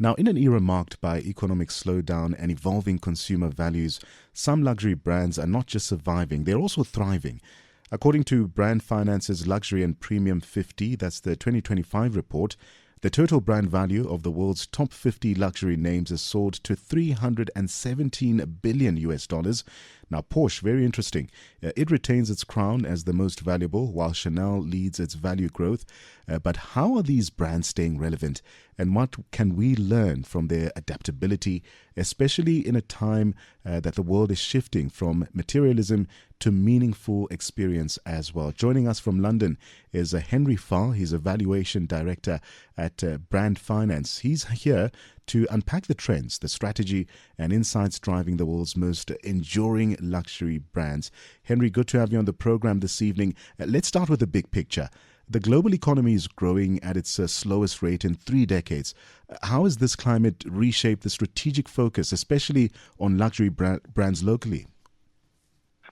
Now, in an era marked by economic slowdown and evolving consumer values, some luxury brands are not just surviving, they're also thriving. According to Brand Finance's Luxury and Premium 50, that's the 2025 report, the total brand value of the world's top 50 luxury names has soared to 317 billion US dollars. Now, Porsche, very interesting. It retains its crown as the most valuable, while Chanel leads its value growth. But how are these brands staying relevant? And what can we learn from their adaptability, especially in a time that the world is shifting from materialism to meaningful experience as well? Joining us from London is Henry Farr. He's a valuation director at Brand Finance. He's here to unpack the trends, the strategy and insights driving the world's most enduring luxury brands. Henry, good to have you on the program this evening. Let's start with the big picture. The global economy is growing at its slowest rate in 3 decades. How has this climate reshaped the strategic focus, especially on luxury brands locally?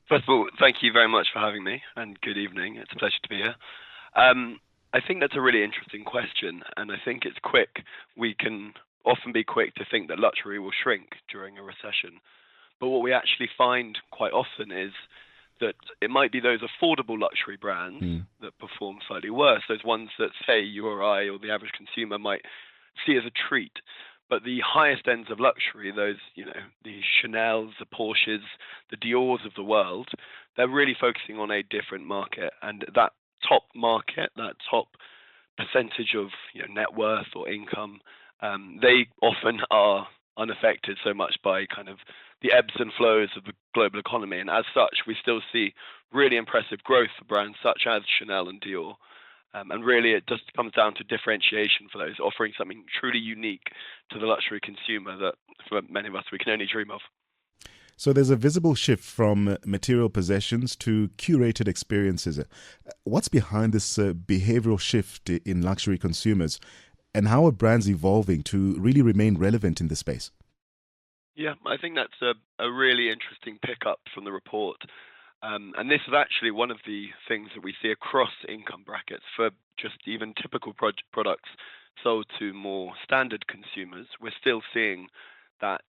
First of all, thank you very much for having me, and good evening. It's a pleasure to be here. I think that's a really interesting question, and I think it's quick. We can often be quick to think that luxury will shrink during a recession. But what we actually find quite often is that it might be those affordable luxury brands that perform slightly worse, those ones that, say, you or I or the average consumer might see as a treat. But the highest ends of luxury, those, the Chanels, the Porsches, the Diors of the world, they're really focusing on a different market. And that top market, that top percentage of net worth or income, they often are unaffected so much by kind of the ebbs and flows of the global economy. And as such, we still see really impressive growth for brands such as Chanel and Dior. And really, it just comes down to differentiation for those, offering something truly unique to the luxury consumer that, for many of us, we can only dream of. So there's a visible shift from material possessions to curated experiences. What's behind this behavioral shift in luxury consumers, and how are brands evolving to really remain relevant in this space? Yeah, I think that's a really interesting pickup from the report. And this is actually one of the things that we see across income brackets for just even typical products sold to more standard consumers. We're still seeing that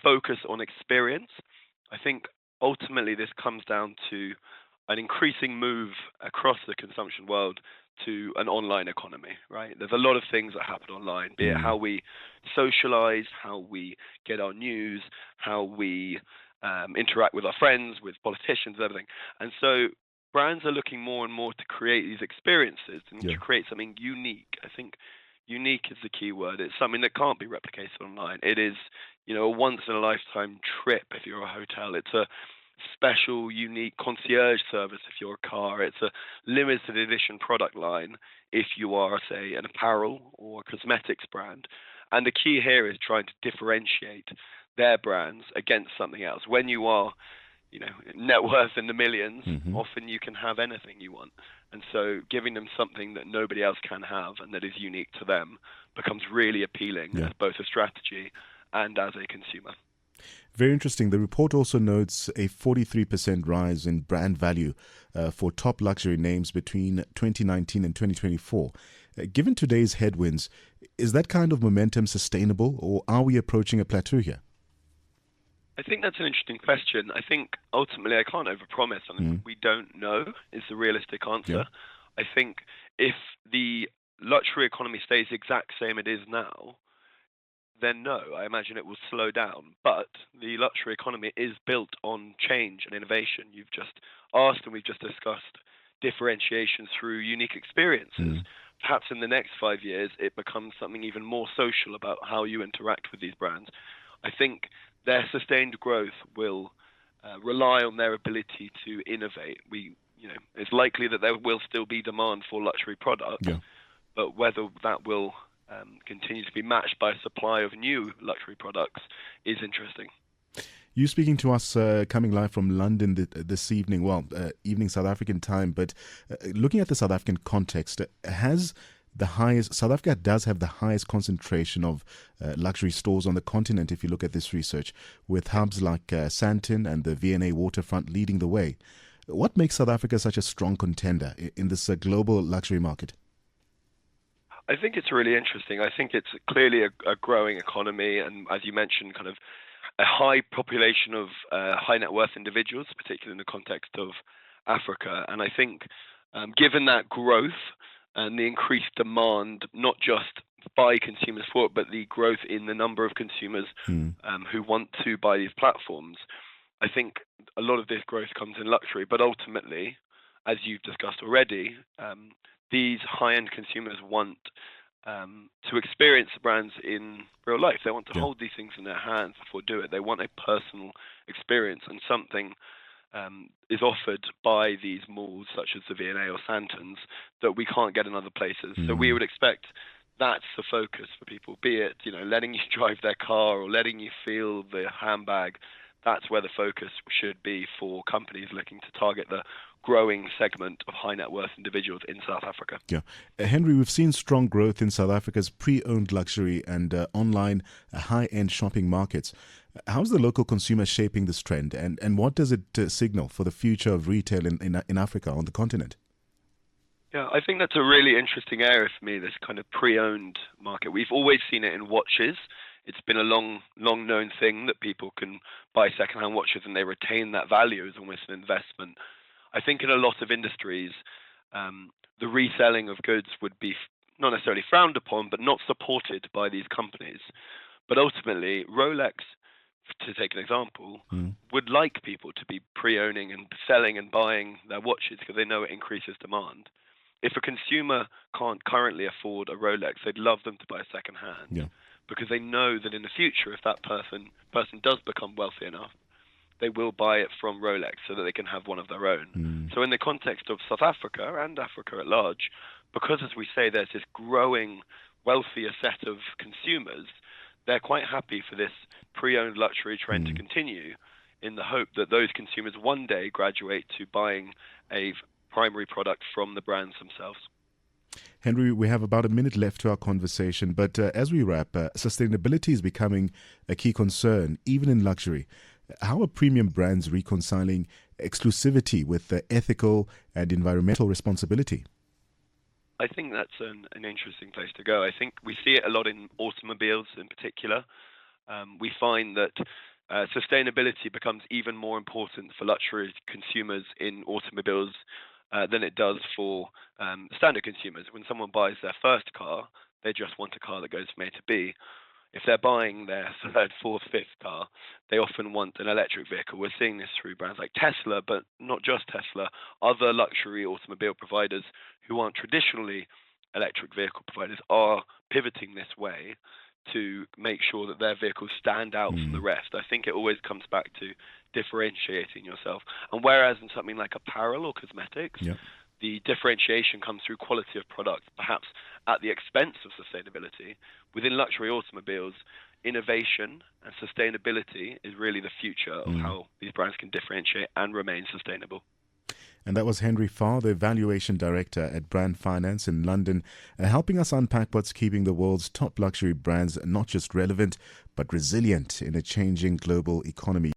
focus on experience. I think ultimately this comes down to an increasing move across the consumption world to an online economy, right? There's a lot of things that happen online, be it how we socialize, how we get our news, how we interact with our friends, with politicians, everything. And so brands are looking more and more to create these experiences and to create something unique. I think unique is the key word. It's something that can't be replicated online. It is, a once-in-a-lifetime trip if you're a hotel. It's a special, unique concierge service if you're a car. It's a limited edition product line if you are, say, an apparel or cosmetics brand. And the key here is trying to differentiate their brands against something else. When you are, net worth in the millions, often you can have anything you want. And so giving them something that nobody else can have and that is unique to them becomes really appealing as both a strategy and as a consumer. Very interesting. The report also notes a 43% rise in brand value for top luxury names between 2019 and 2024. Given today's headwinds, is that kind of momentum sustainable, or are we approaching a plateau here? I think that's an interesting question. I think ultimately I can't overpromise, and we don't know is the realistic answer. I think if the luxury economy stays the exact same it is now, then no, I imagine it will slow down. But the luxury economy is built on change and innovation. You've just asked, and we've just discussed, differentiation through unique experiences. Perhaps in the next 5 years, it becomes something even more social about how you interact with these brands. I think their sustained growth will rely on their ability to innovate. It's likely that there will still be demand for luxury products, but whether that will continue to be matched by a supply of new luxury products is interesting. You speaking to us coming live from London this evening, evening South African time, but looking at the South African context, South Africa does have the highest concentration of luxury stores on the continent if you look at this research, with hubs like Sandton and the V&A waterfront leading the way. What makes South Africa such a strong contender in this global luxury market? I think it's really interesting. I think it's clearly a growing economy, and as you mentioned, kind of a high population of high net worth individuals, particularly in the context of Africa. And I think given that growth and the increased demand, not just by consumers for it, but the growth in the number of consumers who want to buy these platforms, I think a lot of this growth comes in luxury. But ultimately, as you've discussed already, these high-end consumers want to experience the brands in real life. They want to hold these things in their hands before do it. They want a personal experience, and something is offered by these malls such as the V&A or Santons that we can't get in other places. So we would expect that's the focus for people, be it letting you drive their car or letting you feel the handbag. That's where the focus should be for companies looking to target the growing segment of high net worth individuals in South Africa. Yeah. Henry, we've seen strong growth in South Africa's pre-owned luxury and online high-end shopping markets. How's the local consumer shaping this trend, and what does it signal for the future of retail in Africa, on the continent? Yeah, I think that's a really interesting area for me, this kind of pre-owned market. We've always seen it in watches. It's been a long known thing that people can buy second-hand watches and they retain that value as almost an investment. I think in a lot of industries, the reselling of goods would be not necessarily frowned upon, but not supported by these companies. But ultimately, Rolex, to take an example, would like people to be pre-owning and selling and buying their watches because they know it increases demand. If a consumer can't currently afford a Rolex, they'd love them to buy a second-hand because they know that in the future, if that person does become wealthy enough, they will buy it from Rolex so that they can have one of their own. So in the context of South Africa and Africa at large, because, as we say, there's this growing, wealthier set of consumers, they're quite happy for this pre-owned luxury trend to continue in the hope that those consumers one day graduate to buying a primary product from the brands themselves. Henry, we have about a minute left to our conversation, but as we wrap, sustainability is becoming a key concern, even in luxury. How are premium brands reconciling exclusivity with ethical and environmental responsibility? I think that's an interesting place to go. I think we see it a lot in automobiles in particular. We find that sustainability becomes even more important for luxury consumers in automobiles than it does for standard consumers. When someone buys their first car, they just want a car that goes from A to B. If they're buying their third, fourth, fifth car, they often want an electric vehicle. We're seeing this through brands like Tesla, but not just Tesla, other luxury automobile providers who aren't traditionally electric vehicle providers are pivoting this way to make sure that their vehicles stand out from the rest. I think it always comes back to differentiating yourself. And whereas in something like apparel or cosmetics, the differentiation comes through quality of product, perhaps at the expense of sustainability. Within luxury automobiles, innovation and sustainability is really the future of how these brands can differentiate and remain sustainable. And that was Henry Farr, the Valuation Director at Brand Finance in London, helping us unpack what's keeping the world's top luxury brands not just relevant, but resilient in a changing global economy.